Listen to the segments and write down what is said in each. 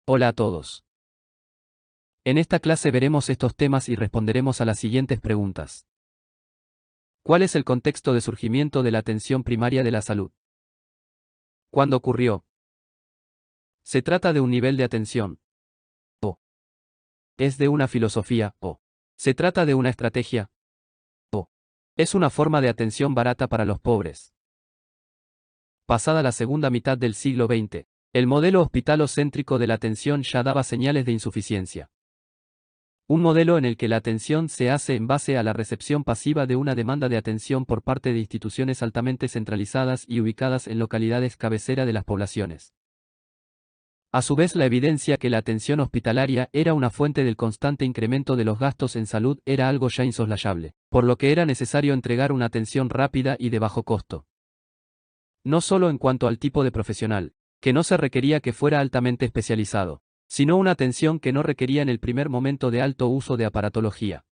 Hola a todos. En esta clase veremos estos temas y responderemos a las siguientes preguntas. ¿Cuál es el contexto de surgimiento de la atención primaria de la salud? ¿Cuándo ocurrió? ¿Se trata de un nivel de atención? ¿O es de una filosofía? ¿O se trata de una estrategia? ¿O es una forma de atención barata para los pobres? Pasada la segunda mitad del siglo XX, el modelo hospitalocéntrico de la atención ya daba señales de insuficiencia. Un modelo en el que la atención se hace en base a la recepción pasiva de una demanda de atención por parte de instituciones altamente centralizadas y ubicadas en localidades cabecera de las poblaciones. A su vez, la evidencia que la atención hospitalaria era una fuente del constante incremento de los gastos en salud era algo ya insoslayable, por lo que era necesario entregar una atención rápida y de bajo costo. No solo en cuanto al tipo de profesional, que no se requería que fuera altamente especializado, sino una atención que no requería en el primer momento de alto uso de aparatología.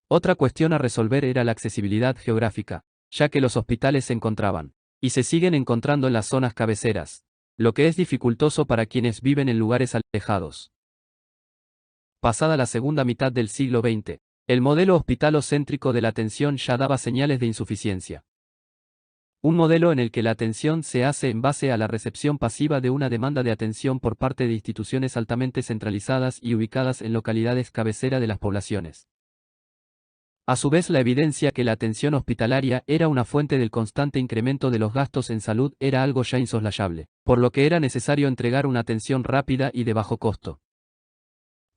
Otra cuestión a resolver era la accesibilidad geográfica, ya que los hospitales se encontraban, y se siguen encontrando en las zonas cabeceras, lo que es dificultoso para quienes viven en lugares alejados. Pasada la segunda mitad del siglo XX, el modelo hospitalocéntrico de la atención ya daba señales de insuficiencia. Un modelo en el que la atención se hace en base a la recepción pasiva de una demanda de atención por parte de instituciones altamente centralizadas y ubicadas en localidades cabecera de las poblaciones. A su vez, la evidencia que la atención hospitalaria era una fuente del constante incremento de los gastos en salud era algo ya insoslayable, por lo que era necesario entregar una atención rápida y de bajo costo.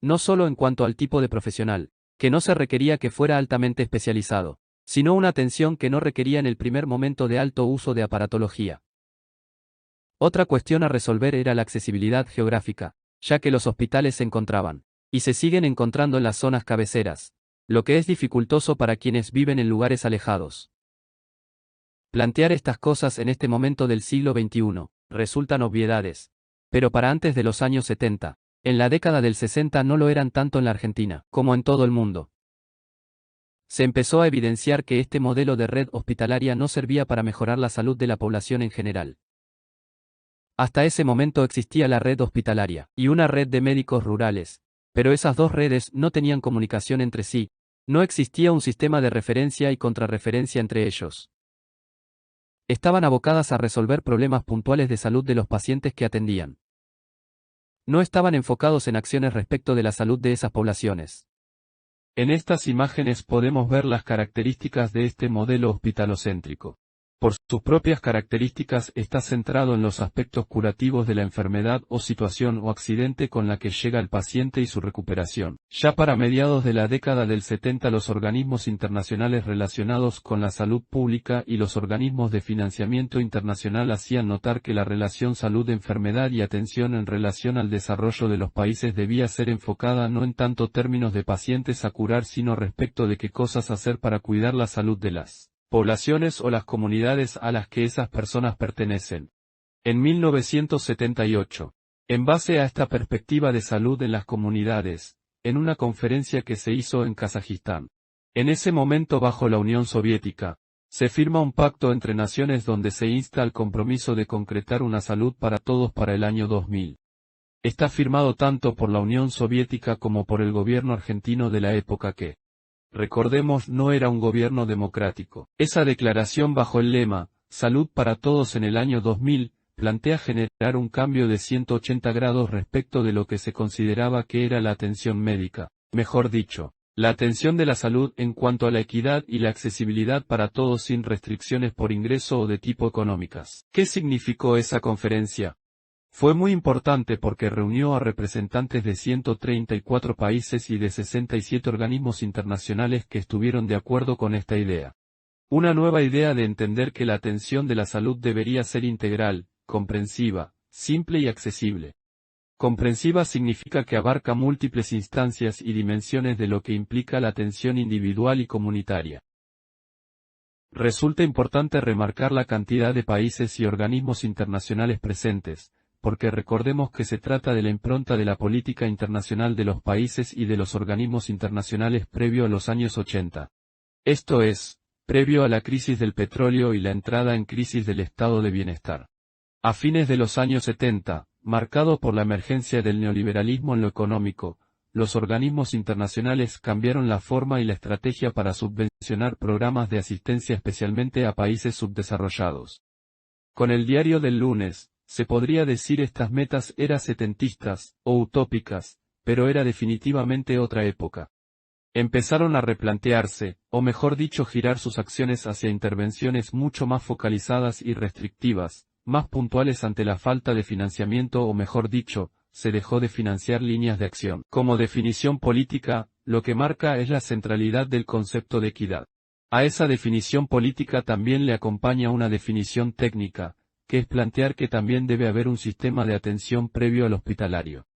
No solo en cuanto al tipo de profesional, que no se requería que fuera altamente especializado, sino una atención que no requería en el primer momento de alto uso de aparatología. Otra cuestión a resolver era la accesibilidad geográfica, ya que los hospitales se encontraban, y se siguen encontrando en las zonas cabeceras, lo que es dificultoso para quienes viven en lugares alejados. Plantear estas cosas en este momento del siglo XXI resultan obviedades, pero para antes de los años 70, en la década del 60 no lo eran tanto en la Argentina como en todo el mundo. Se empezó a evidenciar que este modelo de red hospitalaria no servía para mejorar la salud de la población en general. Hasta ese momento existía la red hospitalaria y una red de médicos rurales, pero esas dos redes no tenían comunicación entre sí, no existía un sistema de referencia y contrarreferencia entre ellos. Estaban abocadas a resolver problemas puntuales de salud de los pacientes que atendían. No estaban enfocados en acciones respecto de la salud de esas poblaciones. En estas imágenes podemos ver las características de este modelo hospitalocéntrico. Por sus propias características está centrado en los aspectos curativos de la enfermedad o situación o accidente con la que llega el paciente y su recuperación. Ya para mediados de la década del 70 los organismos internacionales relacionados con la salud pública y los organismos de financiamiento internacional hacían notar que la relación salud-enfermedad y atención en relación al desarrollo de los países debía ser enfocada no en tanto términos de pacientes a curar sino respecto de qué cosas hacer para cuidar la salud de las poblaciones o las comunidades a las que esas personas pertenecen. En 1978, en base a esta perspectiva de salud en las comunidades, en una conferencia que se hizo en Kazajistán, en ese momento bajo la Unión Soviética, se firma un pacto entre naciones donde se insta al compromiso de concretar una salud para todos para el año 2000. Está firmado tanto por la Unión Soviética como por el gobierno argentino de la época que, recordemos, no era un gobierno democrático. Esa declaración bajo el lema, Salud para Todos en el año 2000, plantea generar un cambio de 180 grados respecto de lo que se consideraba que era la atención médica, mejor dicho, la atención de la salud en cuanto a la equidad y la accesibilidad para todos sin restricciones por ingreso o de tipo económicas. ¿Qué significó esa conferencia? Fue muy importante porque reunió a representantes de 134 países y de 67 organismos internacionales que estuvieron de acuerdo con esta idea. Una nueva idea de entender que la atención de la salud debería ser integral, comprensiva, simple y accesible. Comprensiva significa que abarca múltiples instancias y dimensiones de lo que implica la atención individual y comunitaria. Resulta importante remarcar la cantidad de países y organismos internacionales presentes, porque recordemos que se trata de la impronta de la política internacional de los países y de los organismos internacionales previo a los años 80. Esto es, previo a la crisis del petróleo y la entrada en crisis del estado de bienestar. A fines de los años 70, marcado por la emergencia del neoliberalismo en lo económico, los organismos internacionales cambiaron la forma y la estrategia para subvencionar programas de asistencia especialmente a países subdesarrollados. Con el diario del lunes, se podría decir estas metas eran setentistas, o utópicas, pero era definitivamente otra época. Empezaron a replantearse, o mejor dicho girar sus acciones hacia intervenciones mucho más focalizadas y restrictivas, más puntuales ante la falta de financiamiento o mejor dicho, se dejó de financiar líneas de acción. Como definición política, lo que marca es la centralidad del concepto de equidad. A esa definición política también le acompaña una definición técnica, que es plantear que también debe haber un sistema de atención previo al hospitalario.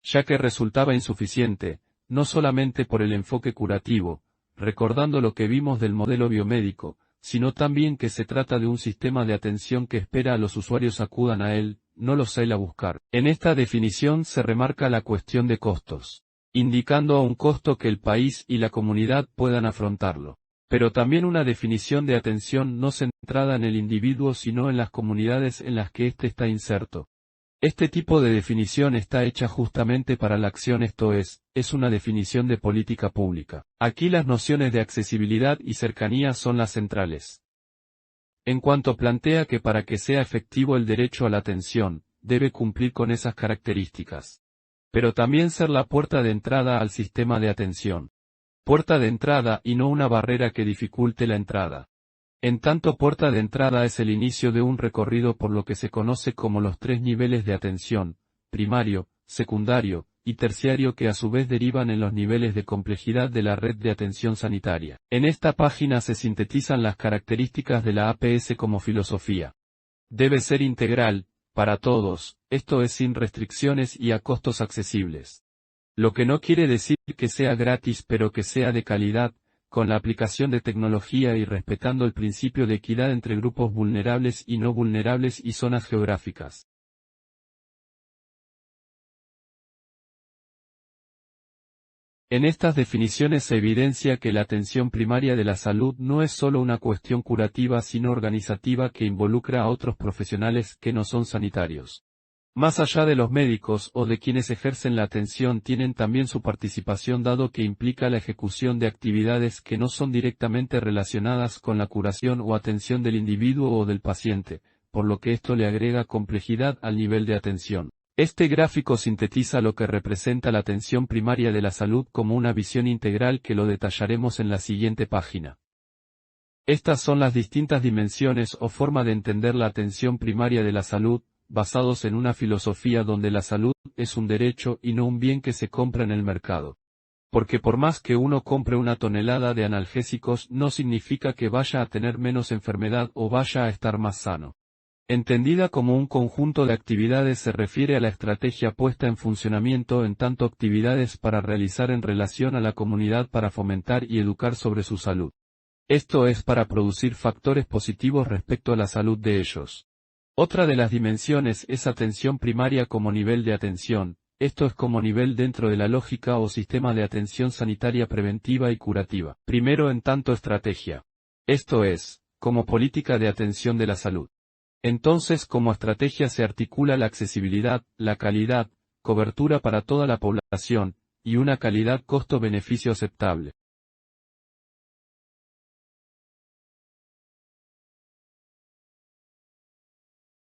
Ya que resultaba insuficiente, no solamente por el enfoque curativo, recordando lo que vimos del modelo biomédico, sino también que se trata de un sistema de atención que espera a los usuarios acudan a él, no los a él a buscar. En esta definición se remarca la cuestión de costos, indicando a un costo que el país y la comunidad puedan afrontarlo. Pero también una definición de atención no centrada en el individuo sino en las comunidades en las que éste está inserto. Este tipo de definición está hecha justamente para la acción, esto es una definición de política pública. Aquí las nociones de accesibilidad y cercanía son las centrales. En cuanto plantea que para que sea efectivo el derecho a la atención, debe cumplir con esas características. Pero también ser la puerta de entrada al sistema de atención. Puerta de entrada y no una barrera que dificulte la entrada. En tanto puerta de entrada es el inicio de un recorrido por lo que se conoce como los 3 niveles de atención, primario, secundario, y terciario que a su vez derivan en los niveles de complejidad de la red de atención sanitaria. En esta página se sintetizan las características de la APS como filosofía. Debe ser integral, para todos, esto es sin restricciones y a costos accesibles. Lo que no quiere decir que sea gratis pero que sea de calidad, con la aplicación de tecnología y respetando el principio de equidad entre grupos vulnerables y no vulnerables y zonas geográficas. En estas definiciones se evidencia que la atención primaria de la salud no es solo una cuestión curativa sino organizativa que involucra a otros profesionales que no son sanitarios. Más allá de los médicos o de quienes ejercen la atención tienen también su participación dado que implica la ejecución de actividades que no son directamente relacionadas con la curación o atención del individuo o del paciente, por lo que esto le agrega complejidad al nivel de atención. Este gráfico sintetiza lo que representa la atención primaria de la salud como una visión integral que lo detallaremos en la siguiente página. Estas son las distintas dimensiones o forma de entender la atención primaria de la salud, basados en una filosofía donde la salud es un derecho y no un bien que se compra en el mercado. Porque por más que uno compre una tonelada de analgésicos no significa que vaya a tener menos enfermedad o vaya a estar más sano. Entendida como un conjunto de actividades se refiere a la estrategia puesta en funcionamiento en tanto actividades para realizar en relación a la comunidad para fomentar y educar sobre su salud. Esto es para producir factores positivos respecto a la salud de ellos. Otra de las dimensiones es atención primaria como nivel de atención, esto es como nivel dentro de la lógica o sistema de atención sanitaria preventiva y curativa. Primero en tanto estrategia. Esto es, como política de atención de la salud. Entonces como estrategia se articula la accesibilidad, la calidad, cobertura para toda la población, y una calidad costo-beneficio aceptable.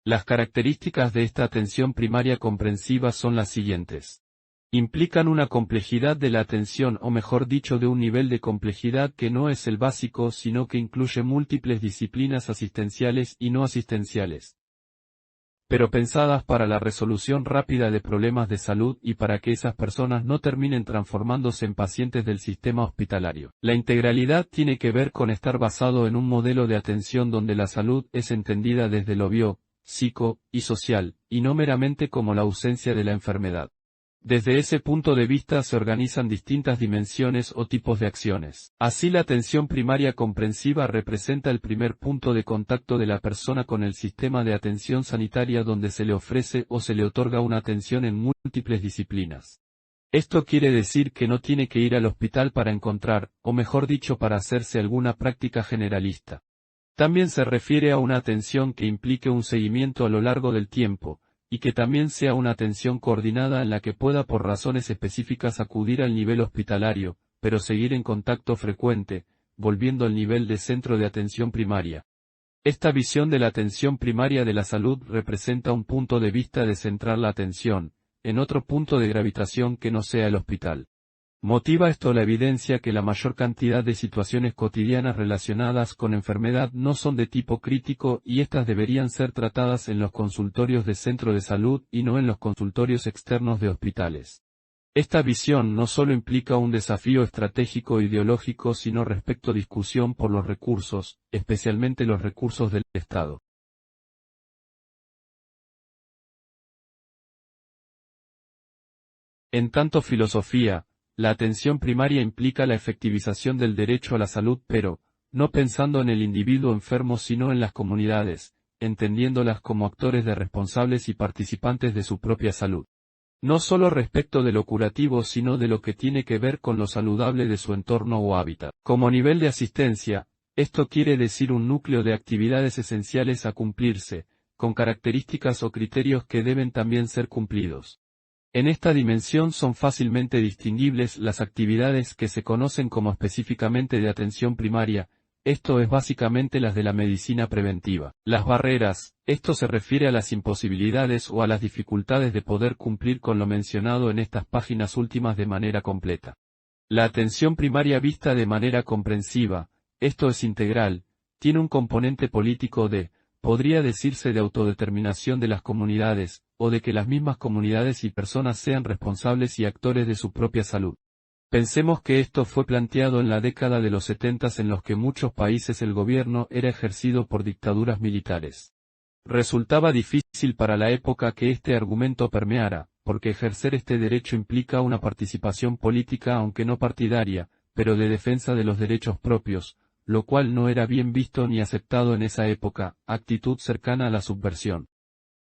Las características de esta atención primaria comprensiva son las siguientes. Implican una complejidad de la atención o mejor dicho de un nivel de complejidad que no es el básico sino que incluye múltiples disciplinas asistenciales y no asistenciales. Pero pensadas para la resolución rápida de problemas de salud y para que esas personas no terminen transformándose en pacientes del sistema hospitalario. La integralidad tiene que ver con estar basado en un modelo de atención donde la salud es entendida desde lo bio, psico y social, y no meramente como la ausencia de la enfermedad. Desde ese punto de vista se organizan distintas dimensiones o tipos de acciones. Así la atención primaria comprensiva representa el primer punto de contacto de la persona con el sistema de atención sanitaria donde se le ofrece o se le otorga una atención en múltiples disciplinas. Esto quiere decir que no tiene que ir al hospital para encontrar, o mejor dicho para hacerse alguna práctica generalista. También se refiere a una atención que implique un seguimiento a lo largo del tiempo, y que también sea una atención coordinada en la que pueda por razones específicas acudir al nivel hospitalario, pero seguir en contacto frecuente, volviendo al nivel de centro de atención primaria. Esta visión de la atención primaria de la salud representa un punto de vista de centrar la atención en otro punto de gravitación que no sea el hospital. Motiva esto la evidencia que la mayor cantidad de situaciones cotidianas relacionadas con enfermedad no son de tipo crítico y estas deberían ser tratadas en los consultorios de centro de salud y no en los consultorios externos de hospitales. Esta visión no solo implica un desafío estratégico e ideológico sino respecto a discusión por los recursos, especialmente los recursos del Estado. En tanto filosofía, la atención primaria implica la efectivización del derecho a la salud pero, no pensando en el individuo enfermo sino en las comunidades, entendiéndolas como actores de responsables y participantes de su propia salud. No solo respecto de lo curativo sino de lo que tiene que ver con lo saludable de su entorno o hábitat. Como nivel de asistencia, esto quiere decir un núcleo de actividades esenciales a cumplirse, con características o criterios que deben también ser cumplidos. En esta dimensión son fácilmente distinguibles las actividades que se conocen como específicamente de atención primaria, esto es básicamente las de la medicina preventiva. Las barreras, esto se refiere a las imposibilidades o a las dificultades de poder cumplir con lo mencionado en estas páginas últimas de manera completa. La atención primaria vista de manera comprensiva, esto es integral, tiene un componente político podría decirse de autodeterminación de las comunidades, o de que las mismas comunidades y personas sean responsables y actores de su propia salud. Pensemos que esto fue planteado en la década de los 70 en los que muchos países el gobierno era ejercido por dictaduras militares. Resultaba difícil para la época que este argumento permeara, porque ejercer este derecho implica una participación política aunque no partidaria, pero de defensa de los derechos propios, lo cual no era bien visto ni aceptado en esa época, actitud cercana a la subversión.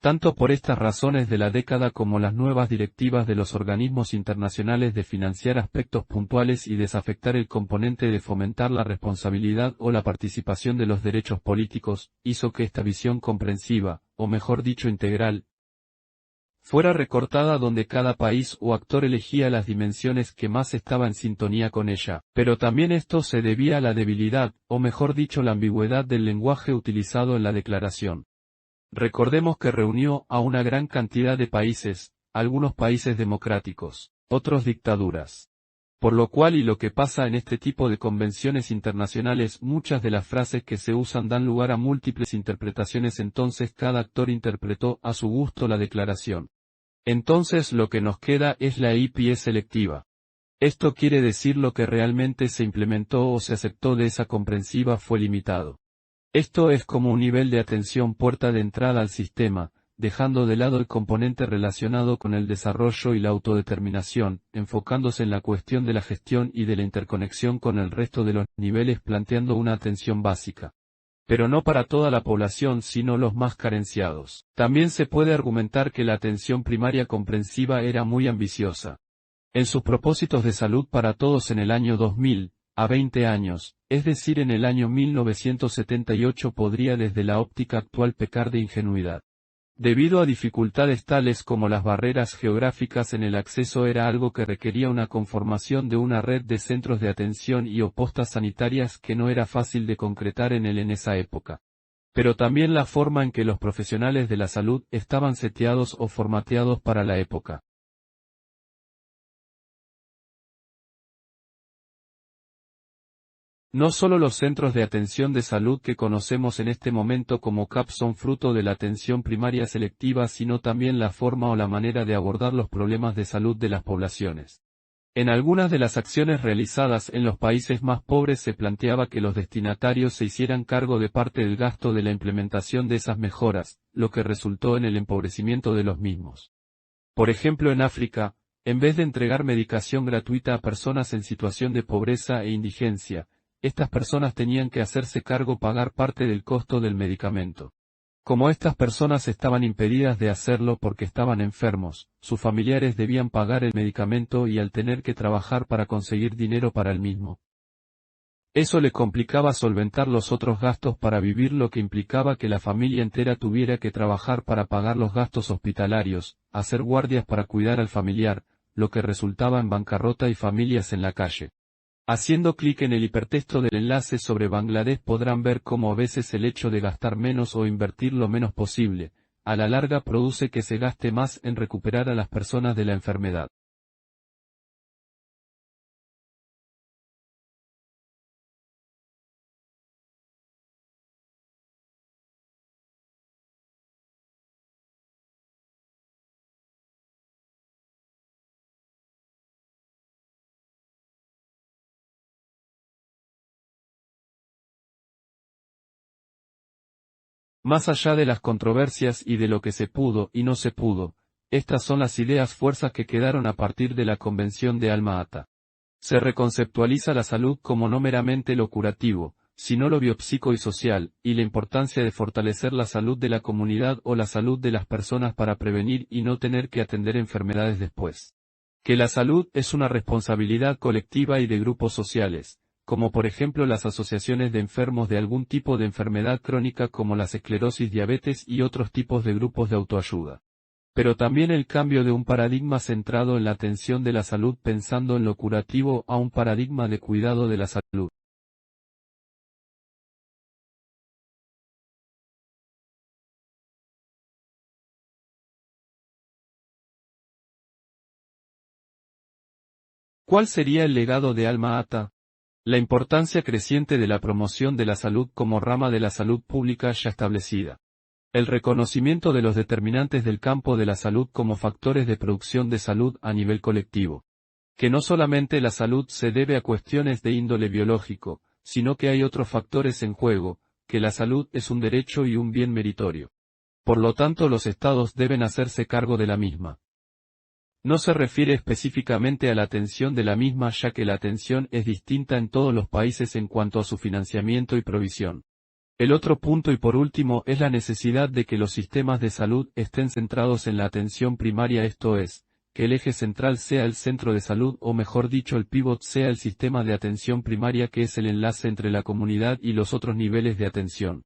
Tanto por estas razones de la década como las nuevas directivas de los organismos internacionales de financiar aspectos puntuales y desafectar el componente de fomentar la responsabilidad o la participación de los derechos políticos, hizo que esta visión comprensiva, o mejor dicho integral, fuera recortada donde cada país o actor elegía las dimensiones que más estaba en sintonía con ella, pero también esto se debía a la debilidad, o mejor dicho la ambigüedad del lenguaje utilizado en la declaración. Recordemos que reunió a una gran cantidad de países, algunos países democráticos, otros dictaduras. Por lo cual y lo que pasa en este tipo de convenciones internacionales, muchas de las frases que se usan dan lugar a múltiples interpretaciones, entonces cada actor interpretó a su gusto la declaración. Entonces lo que nos queda es la IP selectiva. Esto quiere decir lo que realmente se implementó o se aceptó de esa comprensiva fue limitado. Esto es como un nivel de atención puerta de entrada al sistema, dejando de lado el componente relacionado con el desarrollo y la autodeterminación, enfocándose en la cuestión de la gestión y de la interconexión con el resto de los niveles planteando una atención básica. Pero no para toda la población sino los más carenciados. También se puede argumentar que la atención primaria comprensiva era muy ambiciosa. En sus propósitos de salud para todos en el año 2000, a 20 años, es decir en el año 1978 podría desde la óptica actual pecar de ingenuidad. Debido a dificultades tales como las barreras geográficas en el acceso era algo que requería una conformación de una red de centros de atención y o postas sanitarias que no era fácil de concretar en esa época. Pero también la forma en que los profesionales de la salud estaban seteados o formateados para la época. No solo los centros de atención de salud que conocemos en este momento como CAP son fruto de la atención primaria selectiva sino también la forma o la manera de abordar los problemas de salud de las poblaciones. En algunas de las acciones realizadas en los países más pobres se planteaba que los destinatarios se hicieran cargo de parte del gasto de la implementación de esas mejoras, lo que resultó en el empobrecimiento de los mismos. Por ejemplo en África, en vez de entregar medicación gratuita a personas en situación de pobreza e indigencia, estas personas tenían que hacerse cargo pagar parte del costo del medicamento. Como estas personas estaban impedidas de hacerlo porque estaban enfermos, sus familiares debían pagar el medicamento y al tener que trabajar para conseguir dinero para el mismo. Eso le complicaba solventar los otros gastos para vivir, lo que implicaba que la familia entera tuviera que trabajar para pagar los gastos hospitalarios, hacer guardias para cuidar al familiar, lo que resultaba en bancarrota y familias en la calle. Haciendo clic en el hipertexto del enlace sobre Bangladesh podrán ver cómo a veces el hecho de gastar menos o invertir lo menos posible, a la larga produce que se gaste más en recuperar a las personas de la enfermedad. Más allá de las controversias y de lo que se pudo y no se pudo, estas son las ideas fuerzas que quedaron a partir de la Convención de Alma-Ata. Se reconceptualiza la salud como no meramente lo curativo, sino lo biopsico y social, y la importancia de fortalecer la salud de la comunidad o la salud de las personas para prevenir y no tener que atender enfermedades después. Que la salud es una responsabilidad colectiva y de grupos sociales, como por ejemplo las asociaciones de enfermos de algún tipo de enfermedad crónica como las esclerosis, diabetes y otros tipos de grupos de autoayuda. Pero también el cambio de un paradigma centrado en la atención de la salud pensando en lo curativo a un paradigma de cuidado de la salud. ¿Cuál sería el legado de Alma-Ata? La importancia creciente de la promoción de la salud como rama de la salud pública ya establecida. El reconocimiento de los determinantes del campo de la salud como factores de producción de salud a nivel colectivo. Que no solamente la salud se debe a cuestiones de índole biológico, sino que hay otros factores en juego, que la salud es un derecho y un bien meritorio. Por lo tanto, los estados deben hacerse cargo de la misma. No se refiere específicamente a la atención de la misma, ya que la atención es distinta en todos los países en cuanto a su financiamiento y provisión. El otro punto y por último es la necesidad de que los sistemas de salud estén centrados en la atención primaria, esto es, que el eje central sea el centro de salud o mejor dicho el pivot sea el sistema de atención primaria que es el enlace entre la comunidad y los otros niveles de atención.